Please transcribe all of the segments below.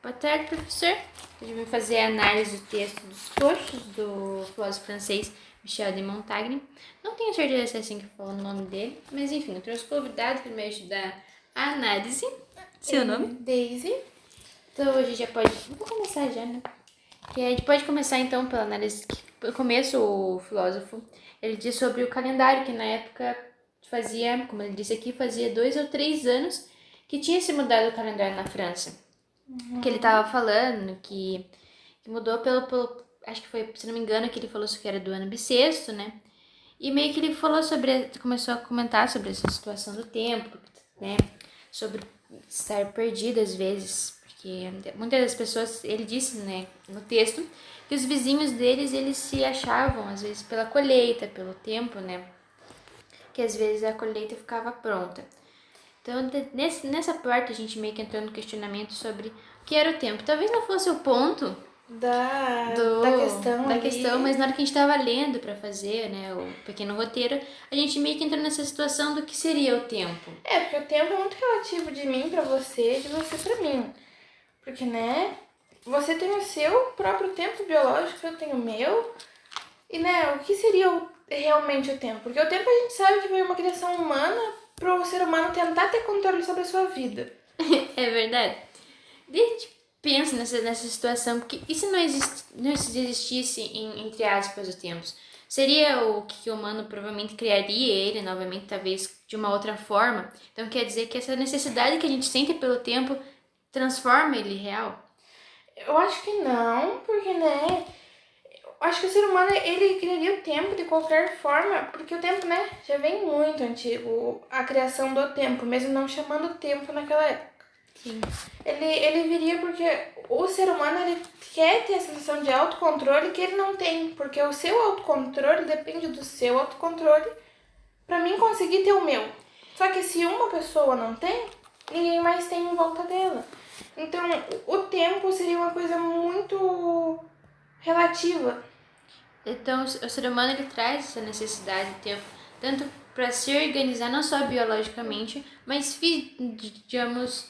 Boa tarde, professor. Hoje eu vim fazer a análise do texto dos Coxos, do filósofo francês Michel de Montaigne. Não tenho certeza se é assim que fala o nome dele, mas enfim, eu trouxe convidado para me ajudar a análise. Seu nome? Daisy. Então hoje já pode... Vou começar já, né? Que a gente pode começar então pela análise. No começo, o filósofo, ele diz sobre o calendário, que na época fazia, como ele disse aqui, fazia 2 ou 3 anos que tinha se mudado o calendário na França. Que ele tava falando que mudou pelo. Acho que foi, se não me engano, que ele falou que era do ano bissexto, né? E meio que ele falou sobre. Começou a comentar sobre essa situação do tempo, né? Sobre estar perdido às vezes. Porque muitas das pessoas, ele disse, né, no texto, que os vizinhos deles, eles se achavam, às vezes, pela colheita, pelo tempo, né? Que às vezes a colheita ficava pronta. Então, nessa parte, a gente meio que entrou no questionamento sobre o que era o tempo. Talvez não fosse o ponto da questão, mas na hora que a gente estava lendo para fazer, né, o pequeno roteiro, a gente meio que entrou nessa situação do que seria o tempo. Porque o tempo é muito relativo de mim pra você, de você pra mim. Porque, né, você tem o seu próprio tempo biológico, eu tenho o meu. E, né, o que seria realmente o tempo? Porque o tempo a gente sabe que foi uma criação humana pro ser humano tentar ter controle sobre a sua vida. É verdade. Daí a gente pensa nessa situação, porque e se não existisse, entre aspas, o tempo? Seria o que o humano provavelmente criaria ele novamente, talvez de uma outra forma. Então quer dizer que essa necessidade que a gente sente pelo tempo transforma ele real? Eu acho que não, porque, né, acho que o ser humano, ele criaria o tempo de qualquer forma, porque o tempo, né, já vem muito antigo, a criação do tempo, mesmo não chamando tempo naquela época. Sim. Ele viria porque o ser humano, ele quer ter a sensação de autocontrole que ele não tem, porque o seu autocontrole depende do seu autocontrole pra mim conseguir ter o meu. Só que se uma pessoa não tem, ninguém mais tem em volta dela. Então, o tempo seria uma coisa muito relativa. Então, o ser humano ele traz essa necessidade de tempo, tanto para se organizar, não só biologicamente, mas, digamos,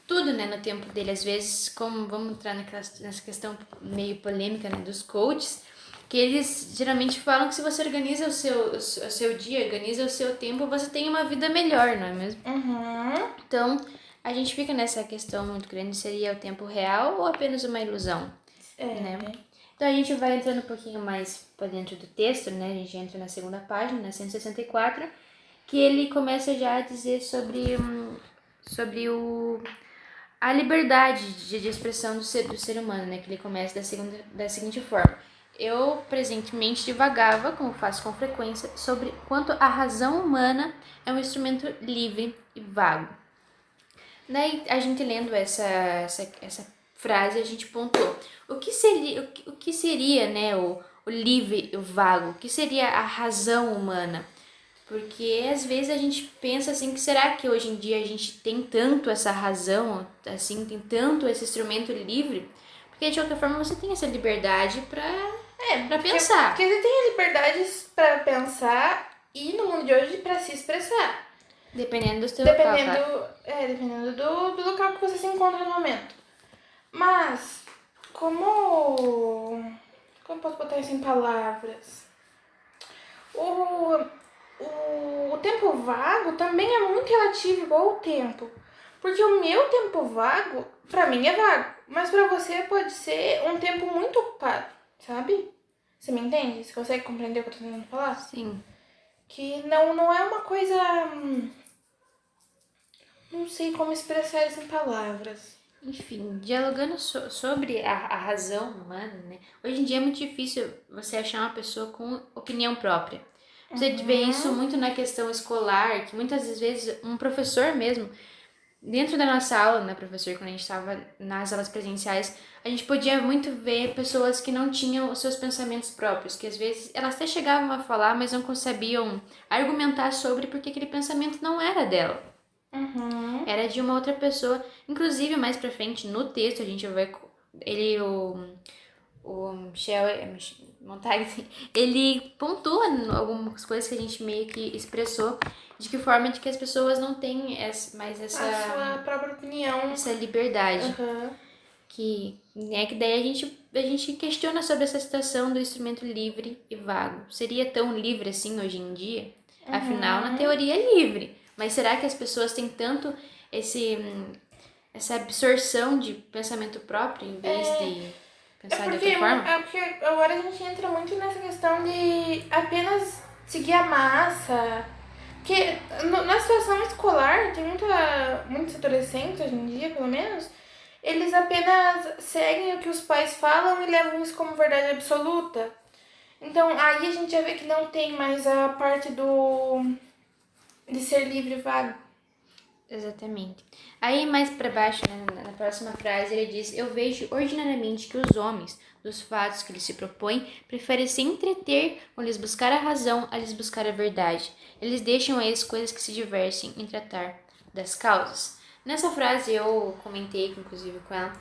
tudo, né, no tempo dele. Às vezes, como vamos entrar nessa questão meio polêmica, né, dos coaches, que eles geralmente falam que se você organiza o seu dia, organiza o seu tempo, você tem uma vida melhor, não é mesmo? Uhum. Então, a gente fica nessa questão muito grande, seria o tempo real ou apenas uma ilusão? Né? Então a gente vai entrando um pouquinho mais para dentro do texto, né? A gente entra na segunda página, na 164, que ele começa já a dizer sobre a liberdade de expressão do ser humano, né? Que ele começa da seguinte forma. Eu, presentemente, divagava, como faço com frequência, sobre quanto a razão humana é um instrumento livre e vago. Daí, a gente lendo essa frase, a gente pontuou. O que seria, né, o livre e o vago? O que seria a razão humana? Porque às vezes a gente pensa assim, que será que hoje em dia a gente tem tanto essa razão, assim, tem tanto esse instrumento livre? Porque de qualquer forma você tem essa liberdade pra pensar. Porque você tem a liberdade pra pensar e no mundo de hoje pra se expressar. Dependendo do seu local, tá? Dependendo do local que você se encontra no momento. Mas, como eu posso botar isso em palavras? O tempo vago também é muito relativo igual o tempo. Porque o meu tempo vago, pra mim é vago. Mas pra você pode ser um tempo muito ocupado, sabe? Você me entende? Você consegue compreender o que eu tô tentando falar? Sim. Que não é uma coisa... Não sei como expressar isso em palavras. Enfim, dialogando sobre a razão humana, né? Hoje em dia é muito difícil você achar uma pessoa com opinião própria. Você vê isso muito na questão escolar, que muitas vezes um professor mesmo, dentro da nossa aula, né, professor, quando a gente estava nas aulas presenciais, a gente podia muito ver pessoas que não tinham os seus pensamentos próprios, que às vezes elas até chegavam a falar, mas não sabiam argumentar sobre porque aquele pensamento não era dela. Era de uma outra pessoa. Inclusive, mais pra frente, no texto, a gente vai... Ele, o Michel Montaigne, ele pontua algumas coisas que a gente meio que expressou, de que forma de que as pessoas não têm mais A sua própria opinião. essa liberdade. que daí a gente questiona sobre essa situação do instrumento livre e vago. Seria tão livre assim hoje em dia? Afinal, na teoria é livre. Mas será que as pessoas têm tanto essa absorção de pensamento próprio em vez de pensar de outra forma? É porque agora a gente entra muito nessa questão de apenas seguir a massa. Porque na situação escolar, tem muitos adolescentes hoje em dia, pelo menos, eles apenas seguem o que os pais falam e levam isso como verdade absoluta. Então, aí a gente já vê que não tem mais a parte de ser livre e vago. Exatamente. Aí mais para baixo, né, na próxima frase, ele diz: eu vejo ordinariamente que os homens, dos fatos que eles se propõem, preferem se entreter ou lhes buscar a razão a lhes buscar a verdade. Eles deixam a eles coisas que se divertem em tratar das causas. Nessa frase eu comentei, inclusive, com ela,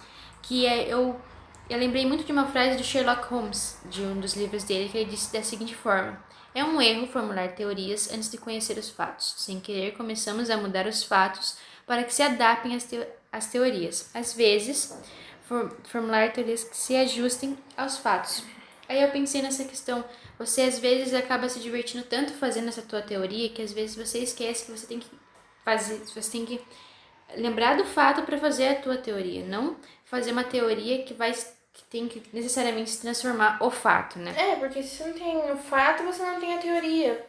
eu lembrei muito de uma frase do Sherlock Holmes, de um dos livros dele, que ele disse da seguinte forma: é um erro formular teorias antes de conhecer os fatos. Sem querer, começamos a mudar os fatos para que se adaptem às teorias. Às vezes, formular teorias que se ajustem aos fatos. Aí eu pensei nessa questão. Você às vezes acaba se divertindo tanto fazendo essa tua teoria que às vezes você esquece que você tem que lembrar do fato para fazer a tua teoria, não fazer uma teoria que tem que necessariamente se transformar o fato, né? Porque se você não tem o fato, você não tem a teoria.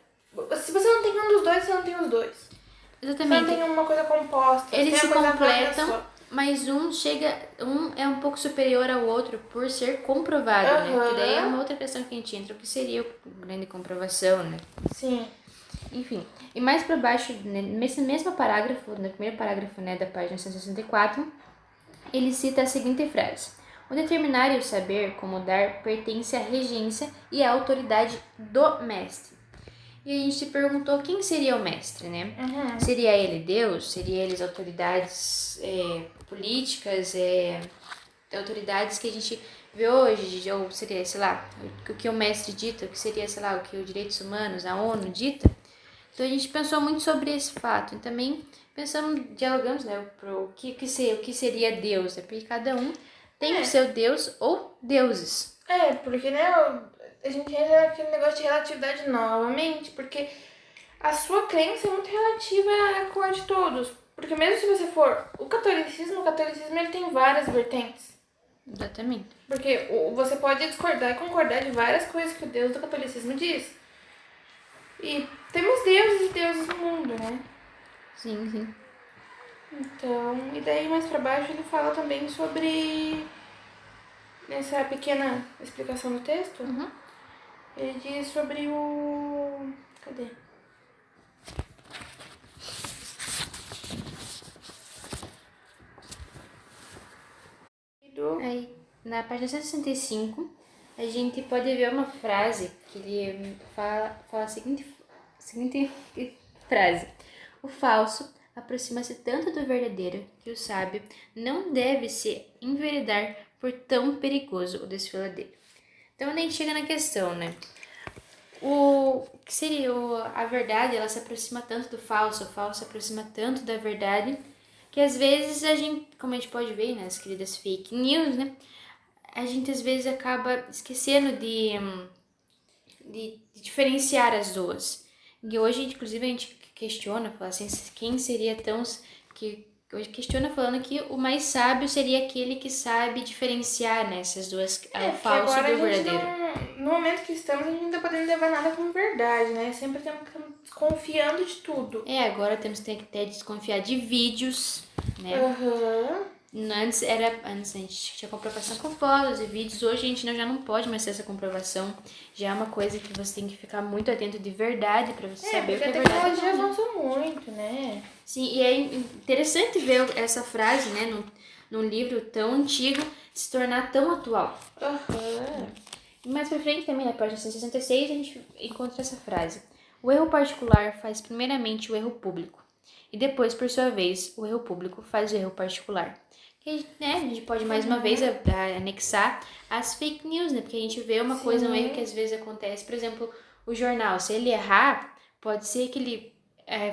Se você não tem um dos dois, você não tem os dois. Exatamente. Você não tem uma coisa composta. Eles se completam, mas um é um pouco superior ao outro por ser comprovado, né? Porque daí é uma outra questão que a gente entra, o que seria a grande comprovação, né? Sim. Enfim, e mais para baixo, nesse mesmo parágrafo, no primeiro parágrafo, né, da página 164, ele cita a seguinte frase: o determinar e o saber como dar pertence à regência e à autoridade do mestre. E a gente se perguntou quem seria o mestre, né? Seria ele Deus? Seria eles autoridades políticas, autoridades que a gente vê hoje? Ou seria, sei lá, o que o mestre dita, o que seria, sei lá, o que os direitos humanos, a ONU dita? Então a gente pensou muito sobre esse fato e também dialogamos, né, o que seria Deus, né? Porque cada um tem o seu Deus ou deuses. Porque, né, a gente entra naquele negócio de relatividade novamente, porque a sua crença é muito relativa com a de todos. Porque mesmo se você for o catolicismo ele tem várias vertentes. Exatamente. Porque você pode discordar e concordar de várias coisas que o Deus do catolicismo diz. E temos deuses e deuses no mundo, né? Sim, sim. Então, e daí mais pra baixo ele fala também sobre, nessa pequena explicação do texto, ele diz sobre o... Cadê? Aí, na página 165, a gente pode ver uma frase que ele fala a seguinte frase: o falso aproxima-se tanto do verdadeiro que o sábio não deve se enveredar por tão perigoso o desfiladeiro. Então, a gente chega na questão, né? O que seria a verdade, ela se aproxima tanto do falso, o falso se aproxima tanto da verdade, que às vezes a gente, como a gente pode ver nas queridas fake news, né? A gente às vezes acaba esquecendo de diferenciar as duas. E hoje, inclusive, a gente questiona, fala assim, quem seria tão... Hoje questiona falando que o mais sábio seria aquele que sabe diferenciar, né, essas duas, o falso do verdadeiro. No momento que estamos, a gente não tá podendo levar nada como verdade, né? Sempre temos que estar desconfiando de tudo. Agora temos que até desconfiar de vídeos, né? Antes a gente tinha comprovação com fotos e vídeos, hoje a gente já não pode mais ter essa comprovação. Já é uma coisa que você tem que ficar muito atento de verdade para você saber o que é verdade. A tecnologia avançou muito, né? Sim, e é interessante ver essa frase, né, num livro tão antigo se tornar tão atual. E mais pra frente também, na página 166, a gente encontra essa frase: o erro particular faz primeiramente o erro público, e depois, por sua vez, o erro público faz o erro particular. Que, né, a gente pode mais uma vez anexar as fake news, né? Porque a gente vê uma coisa, um erro que às vezes acontece. Por exemplo, o jornal, se ele errar, pode ser que ele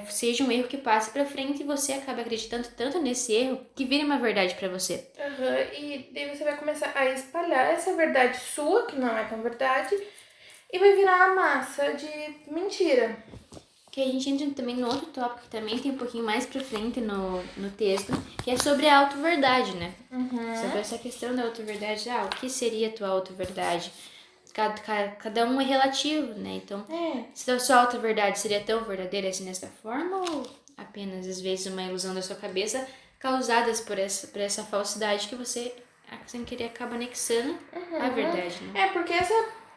seja um erro que passe pra frente e você acaba acreditando tanto nesse erro que vira uma verdade pra você. E daí você vai começar a espalhar essa verdade sua, que não é tão verdade, e vai virar uma massa de mentira. Que a gente entra também no outro tópico, que também tem um pouquinho mais pra frente no texto, que é sobre a auto-verdade, né? Sobre essa questão da auto-verdade. O que seria a tua auto-verdade? Cada um é relativo, né? Então, se a sua auto-verdade seria tão verdadeira assim dessa forma, ou apenas, às vezes, uma ilusão da sua cabeça causadas por essa falsidade que você, sem querer, acaba anexando a verdade, né? Porque essa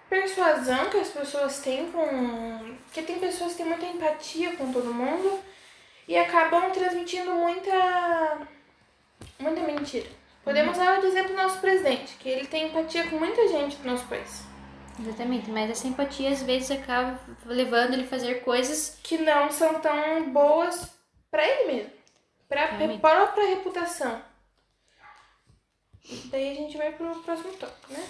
persuasão que as pessoas têm Porque tem pessoas que têm muita empatia com todo mundo e acabam transmitindo muita mentira. Podemos dar de exemplo o nosso presidente, que ele tem empatia com muita gente do nosso país. Exatamente, mas essa empatia às vezes acaba levando ele a fazer coisas que não são tão boas pra ele mesmo, pra própria reputação. Daí a gente vai pro próximo tópico, né?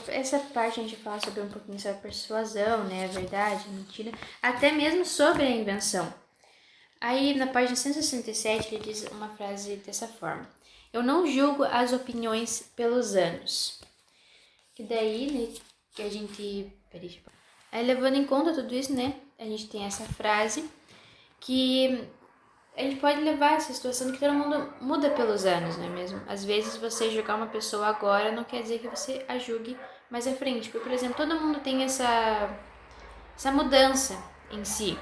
Essa parte a gente fala sobre um pouquinho sobre a persuasão, né, a verdade, a mentira, até mesmo sobre a invenção. Aí na página 167 ele diz uma frase dessa forma: eu não julgo as opiniões pelos anos. Que daí, né, que a gente... Aí levando em conta tudo isso, né, a gente tem essa frase que a gente pode levar essa situação de que todo mundo muda pelos anos, não é mesmo? Às vezes você julgar uma pessoa agora não quer dizer que você a julgue mais à frente. Porque, por exemplo, todo mundo tem essa mudança em si.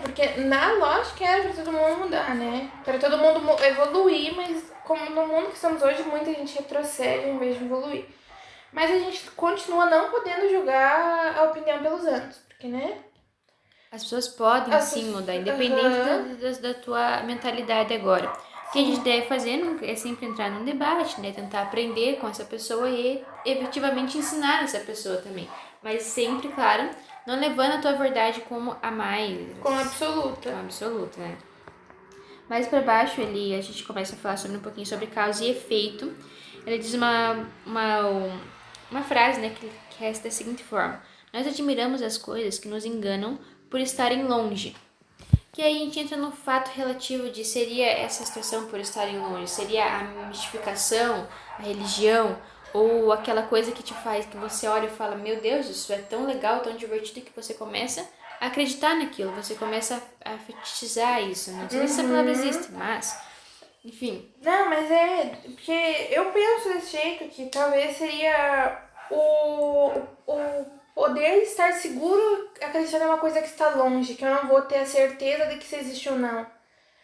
Porque na lógica era pra todo mundo mudar, né? Pra todo mundo evoluir, mas como no mundo que estamos hoje, muita gente retrocede em vez de evoluir. Mas a gente continua não podendo julgar a opinião pelos anos, porque, né? As pessoas podem sim mudar, independente da tua mentalidade agora. O que a gente deve fazer é sempre entrar num debate, né? Tentar aprender com essa pessoa e efetivamente ensinar essa pessoa também. Mas sempre, claro, não levando a tua verdade como a mais... Como absoluta. Como absoluta, né? Mais pra baixo, a gente começa a falar sobre um pouquinho sobre causa e efeito. Ele diz uma frase, né, que é da seguinte forma: nós admiramos as coisas que nos enganam por estarem longe. Que aí a gente entra no fato relativo de seria essa situação por estarem longe, seria a mistificação, a religião, ou aquela coisa que te faz, que você olha e fala, meu Deus, isso é tão legal, tão divertido, que você começa a acreditar naquilo, você começa a fetichizar isso. Não sei se essa palavra existe, mas, enfim. Não, mas porque eu penso desse jeito, que talvez seria o poder estar seguro acreditando em uma coisa que está longe, que eu não vou ter a certeza de que se existe ou não.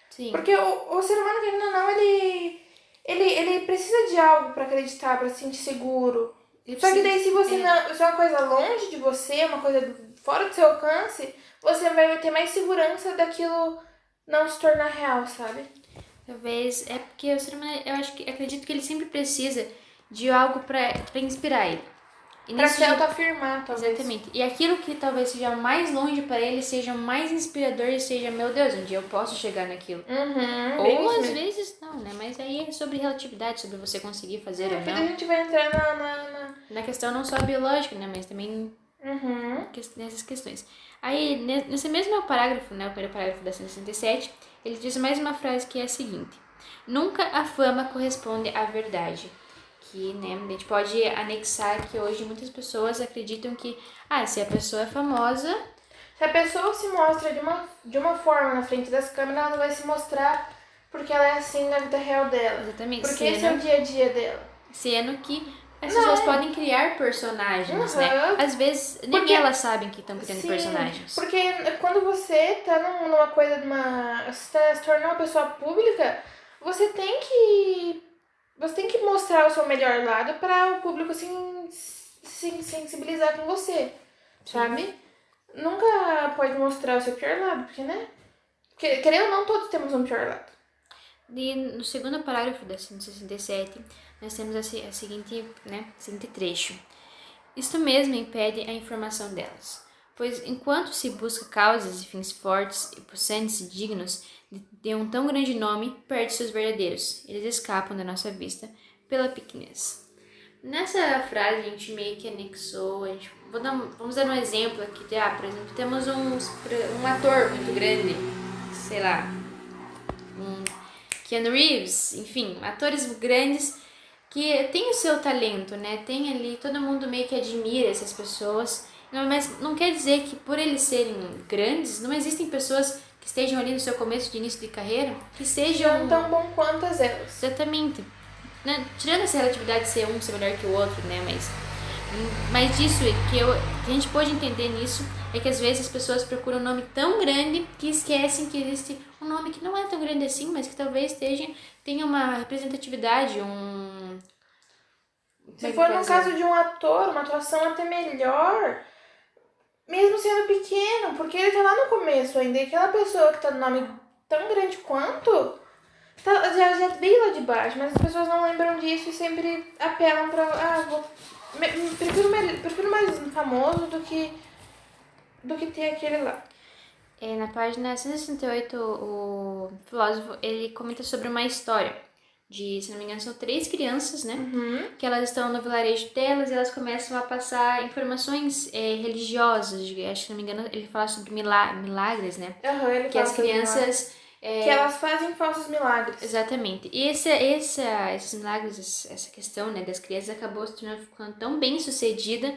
Sim. Porque o ser humano, querendo ou não, ele precisa de algo para acreditar, para se sentir seguro. Só que daí se você não, se é uma coisa longe de você, uma coisa fora do seu alcance, você vai ter mais segurança daquilo não se tornar real, sabe? Talvez é porque o ser humano, acredito que ele sempre precisa de algo para inspirar ele. Pra se autoafirmar, talvez. Exatamente. E aquilo que talvez seja mais longe para ele, seja mais inspirador e seja, meu Deus, um dia eu posso chegar naquilo. Ou às vezes não, né? Mas aí é sobre relatividade, sobre você conseguir fazer ou não. A gente vai entrar na questão não só biológica, né? Mas também nessas questões. Aí, nesse mesmo parágrafo, né? O primeiro parágrafo da 167, ele diz mais uma frase que é a seguinte: nunca a fama corresponde à verdade. Que, né, a gente pode anexar que hoje muitas pessoas acreditam que, se a pessoa é famosa... Se a pessoa se mostra de uma forma na frente das câmeras, ela vai se mostrar porque ela é assim na vida real dela. Exatamente. Porque esse é o dia a dia dela. Sendo que as pessoas podem criar personagens, né? Às vezes, nem elas sabem que estão criando personagens. Porque quando você tá numa coisa você tá se tornando uma pessoa pública, você tem que mostrar o seu melhor lado para o público se sensibilizar com você, sabe? Nunca pode mostrar o seu pior lado, porque, né? Porque, querendo ou não, todos temos um pior lado. E no segundo parágrafo da 167, nós temos a seguinte trecho. Isto mesmo impede a informação delas, pois enquanto se busca causas e fins fortes e possantes e dignos de um tão grande nome, perde seus verdadeiros. Eles escapam da nossa vista pela pequenez. Nessa frase a gente meio que anexou, vamos dar um exemplo aqui, por exemplo, temos um ator muito grande, sei lá, um Keanu Reeves, enfim, atores grandes que tem o seu talento, né? Tem ali, todo mundo meio que admira essas pessoas, mas não quer dizer que por eles serem grandes, não existem pessoas que estejam ali no seu começo de início de carreira, que sejam... Não tão bom quanto as elas. Exatamente. Né? Tirando essa relatividade de ser um ser melhor que o outro, né? Mas disso que a gente pode entender nisso é que às vezes as pessoas procuram um nome tão grande que esquecem que existe um nome que não é tão grande assim, mas que talvez tenha uma representatividade, Se for no caso de um ator, uma atuação até melhor, mesmo sendo pequeno, porque ele tá lá no começo ainda, e aquela pessoa que tá no nome tão grande quanto, já veio lá de baixo, mas as pessoas não lembram disso e sempre apelam pra, prefiro mais famoso do que ter aquele lá. Na página 168, o filósofo, ele comenta sobre uma história se não me engano, são 3 crianças, né? Uhum. Que elas estão no vilarejo delas e elas começam a passar informações religiosas. Acho que, se não me engano, ele fala sobre milagres, né? Uhum, ele que fala as crianças... que elas fazem falsos milagres. Exatamente. E esses milagres, essa questão, né, das crianças acabou se tornando ficando tão bem sucedida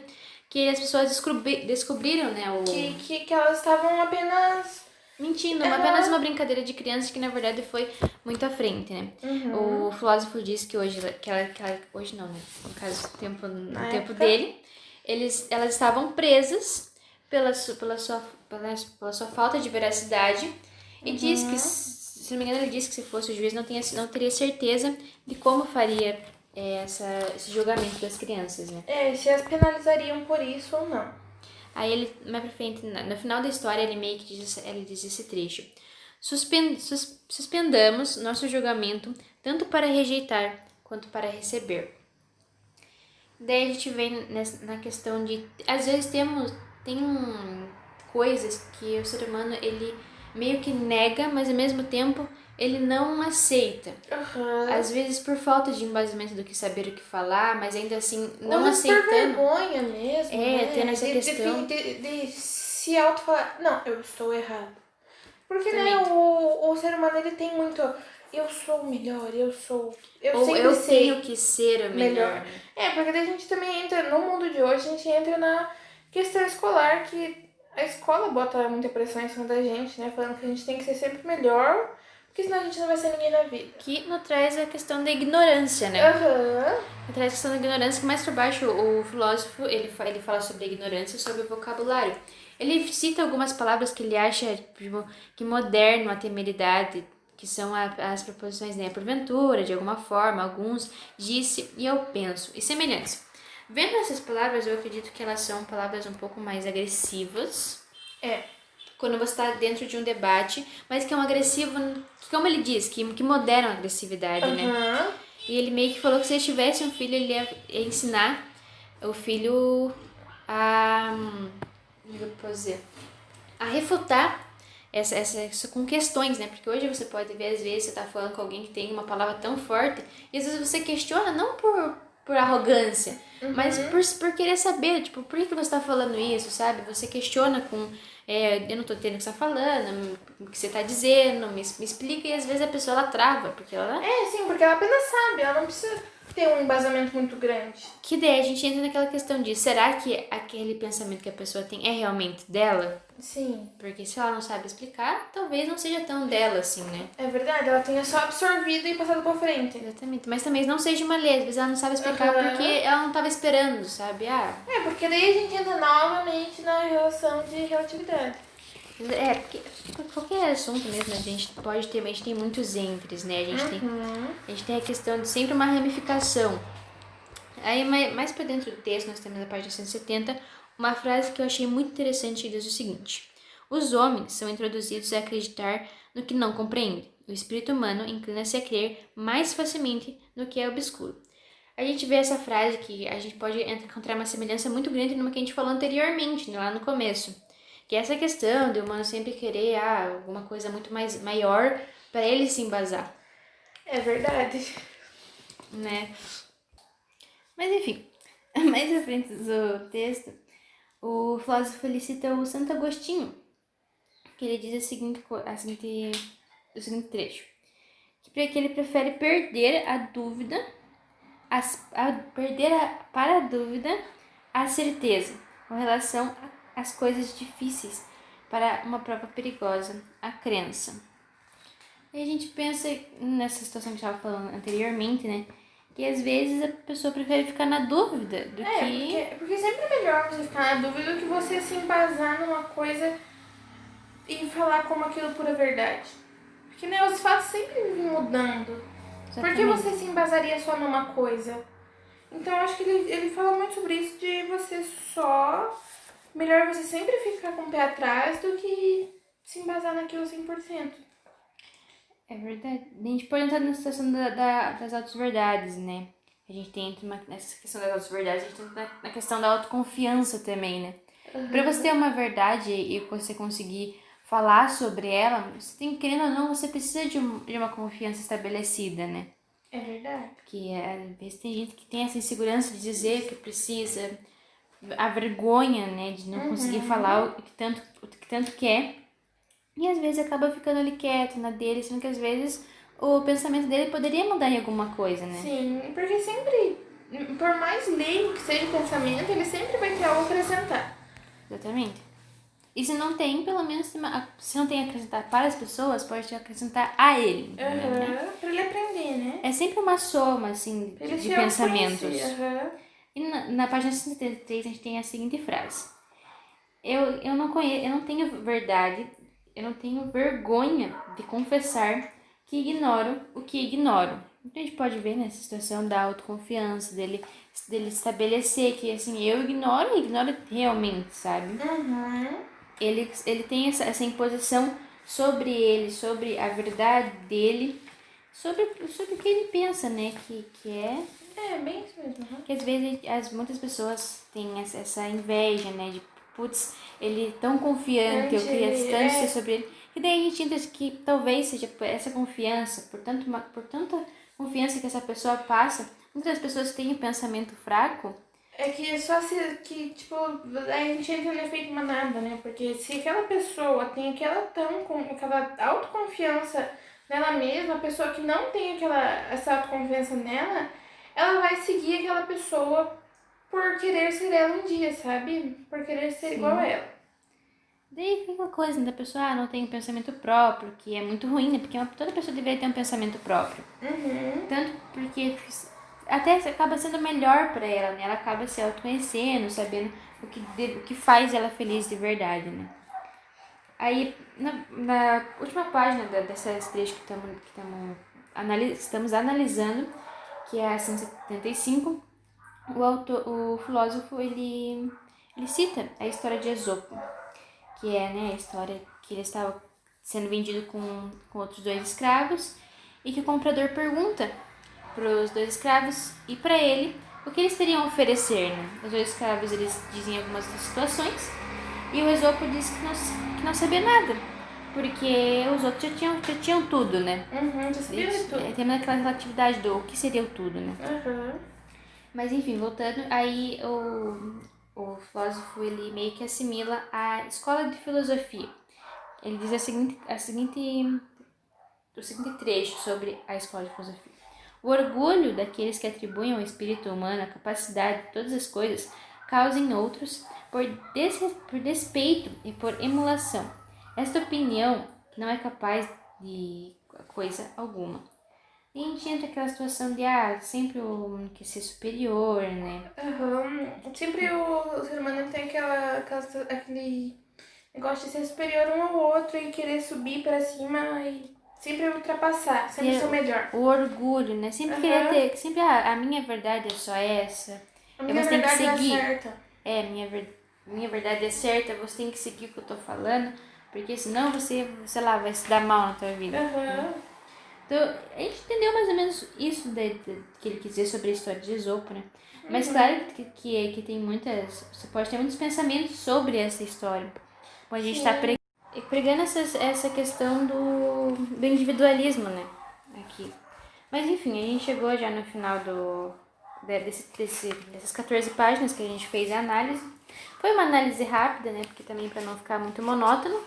que as pessoas descobriram, né, que elas estavam apenas... mentindo, apenas uma brincadeira de criança que na verdade foi muito à frente, né? Uhum. O filósofo disse que hoje hoje não, né? No caso, no tempo época dele, elas estavam presas pela sua falta de veracidade e diz que, se não me engano, ele disse que se fosse o juiz não teria certeza de como faria esse julgamento das crianças, né? Se as penalizariam por isso ou não. Aí ele, mais pra frente, no final da história, ele meio que diz esse trecho. Suspendamos nosso julgamento tanto para rejeitar quanto para receber. Daí a gente vem na questão de... Às vezes tem coisas que o ser humano, ele meio que nega, mas ao mesmo tempo ele não aceita. Uhum. Às vezes por falta de embasamento do que saber o que falar, mas ainda assim não aceitando. Por vergonha mesmo, tendo essa questão. De se auto-falar, não, eu estou errado. Porque, né, o ser humano, ele tem muito... Eu sou o melhor, eu tenho que ser o melhor. Porque daí a gente também entra, no mundo de hoje, a gente entra na questão escolar, que a escola bota muita pressão em cima da gente, né? Falando que a gente tem que ser sempre melhor, porque senão a gente não vai ser ninguém na vida. Que nos traz a questão da ignorância, né? Traz a questão da ignorância, que mais pra baixo o filósofo, ele fala sobre a ignorância e sobre o vocabulário. Ele cita algumas palavras que ele acha que modernam a temeridade, que são as proposições, né? Porventura, de alguma forma, alguns, disse e eu penso, e semelhantes. Vendo essas palavras, eu acredito que elas são palavras um pouco mais agressivas. Quando você está dentro de um debate, mas que é um agressivo, como ele diz, que moderam a agressividade, né? E ele meio que falou que se ele tivesse um filho, ele ia ensinar o filho a refutar essa com questões, né? Porque hoje você pode ver, às vezes, você tá falando com alguém que tem uma palavra tão forte, e às vezes você questiona, não por arrogância, mas por querer saber, tipo, por que você tá falando isso, sabe? Você questiona eu não tô entendendo o que você tá falando, o que você tá dizendo, me explica, e às vezes a pessoa, ela trava, porque ela... sim, porque ela apenas sabe, ela não precisa ter um embasamento muito grande. Que daí a gente entra naquela questão de, será que aquele pensamento que a pessoa tem é realmente dela? Sim. Porque se ela não sabe explicar, talvez não seja tão dela assim, né? É verdade, ela tenha só absorvido e passado pra frente. Exatamente, mas também não seja uma lei, às vezes ela não sabe explicar porque ela não tava esperando, sabe? Porque daí a gente entra novamente na relação de relatividade. Porque qualquer assunto mesmo, a gente tem muitos entres, né? A gente tem a questão de sempre uma ramificação. Aí, mais pra dentro do texto, nós temos a página 170, uma frase que eu achei muito interessante que diz o seguinte: os homens são introduzidos a acreditar no que não compreendem. O espírito humano inclina-se a crer mais facilmente no que é obscuro. A gente vê essa frase que a gente pode encontrar uma semelhança muito grande numa que a gente falou anteriormente, né, lá no começo. Que é essa questão de o humano sempre querer alguma coisa muito maior para ele se embasar. É verdade. Né? Mas enfim, mais à frente do texto, o filósofo ele cita o Santo Agostinho, que ele diz o seguinte trecho, que ele prefere perder a dúvida, para a dúvida a certeza, com relação às coisas difíceis, para uma prova perigosa, a crença. E a gente pensa nessa situação que estava falando anteriormente, né? Que às vezes a pessoa prefere ficar na dúvida do que... Porque sempre é melhor você ficar na dúvida do que você se embasar numa coisa e falar como aquilo pura verdade. Porque, né, os fatos sempre vivem mudando. Exatamente. Por que você se embasaria só numa coisa? Então, eu acho que ele fala muito sobre isso, de você só... Melhor você sempre ficar com o pé atrás do que se embasar naquilo 100%. É verdade. A gente pode entrar na situação das auto-verdades, né? A gente tem nessa questão das auto-verdades, a gente entra na questão da autoconfiança também, né? Pra você ter uma verdade e você conseguir falar sobre ela, você tem, querendo ou não, você precisa de uma confiança estabelecida, né? É verdade. Porque às vezes tem gente que tem essa insegurança de dizer que precisa, a vergonha, né, de não conseguir falar o que tanto quer. E às vezes acaba ficando ali quieto na dele, sendo que às vezes o pensamento dele poderia mudar em alguma coisa, né? Sim, porque sempre, por mais leigo que seja o pensamento, ele sempre vai ter algo a acrescentar. Exatamente. E se não tem, pelo menos, se não tem a acrescentar para as pessoas, pode acrescentar a ele. Né? Pra ele aprender, né? É sempre uma soma, assim, de pensamentos. E na página 63 a gente tem a seguinte frase. Eu não tenho verdade, eu não tenho vergonha de confessar que ignoro o que ignoro. Então a gente pode ver nessa situação da autoconfiança, dele estabelecer que assim, eu ignoro realmente, sabe? Ele tem essa imposição sobre ele, sobre a verdade dele, sobre o que ele pensa, né? Que é... É, bem isso mesmo. Que às vezes muitas pessoas têm essa inveja, né? De, putz, ele é tão confiante, eu queria tanto ser sobre ele. E daí a gente entende que talvez seja por essa confiança, por tanta confiança que essa pessoa passa, muitas pessoas têm um pensamento fraco. É que só que, tipo, a gente entra no efeito manada, né? Porque se aquela pessoa tem aquela autoconfiança nela mesma, a pessoa que não tem essa autoconfiança nela, ela vai seguir aquela pessoa por querer ser ela um dia, sabe? Por querer ser igual a ela. Daí fica uma coisa, né, da pessoa não tem um pensamento próprio, que é muito ruim, né? Porque toda pessoa deveria ter um pensamento próprio. Tanto porque até acaba sendo melhor pra ela, né? Ela acaba se autoconhecendo, sabendo o que faz ela feliz de verdade, né? Aí, na última página dessas três que estamos analisando, que é a 175, o filósofo, ele cita a história de Esopo, que é, né, a história que ele estava sendo vendido com outros dois escravos e que o comprador pergunta para os dois escravos e para ele o que eles teriam a oferecer, né? Os dois escravos, eles dizem algumas situações e o Esopo disse que não sabia nada, porque os outros já tinham tudo, né? Já sabia de tudo. Tem aquela relatividade do o que seria o tudo, né? Mas enfim, voltando, aí o filósofo, ele meio que assimila a escola de filosofia. Ele diz o seguinte trecho sobre a escola de filosofia. O orgulho daqueles que atribuem ao espírito humano a capacidade de todas as coisas causa em outros por despeito e por emulação. Esta opinião não é capaz de coisa alguma. E a gente entra naquela situação de, sempre o que ser superior, né? Sempre o ser humano tem aquele negócio de ser superior um ao outro e querer subir pra cima e sempre ultrapassar, sempre ser o melhor. O orgulho, né? Sempre querer ter, sempre a minha verdade é só essa. A minha verdade é certa. Minha verdade é certa, você tem que seguir o que eu tô falando, porque senão você, sei lá, vai se dar mal na tua vida. Então, a gente entendeu mais ou menos isso que ele quis dizer sobre a história de Esopo, né? Mas claro que tem muitas... Você pode ter muitos pensamentos sobre essa história. Quando a gente está pregando essa questão do individualismo, né? Aqui. Mas enfim, a gente chegou já no final dessas 14 páginas que a gente fez a análise. Foi uma análise rápida, né? Porque também para não ficar muito monótono.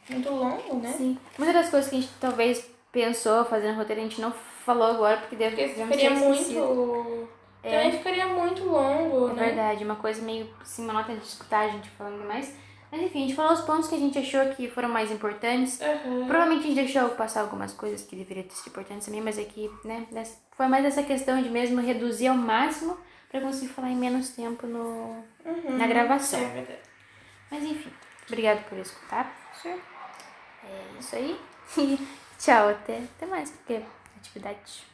Muito longo, né? Sim. Muitas das coisas que a gente talvez pensou fazendo roteiro, a gente não falou agora, porque Ficaria muito... Também ficaria muito longo, né? É verdade, uma coisa meio assim, monótona de escutar a gente falando demais. Mas enfim, a gente falou os pontos que a gente achou que foram mais importantes. Provavelmente a gente deixou passar algumas coisas que deveriam ter sido importantes também, mas é que, né, foi mais essa questão de mesmo reduzir ao máximo pra conseguir falar em menos tempo na gravação. É verdade. Mas enfim, obrigado por escutar, professor. É isso aí. Tchau, até mais, porque atividade.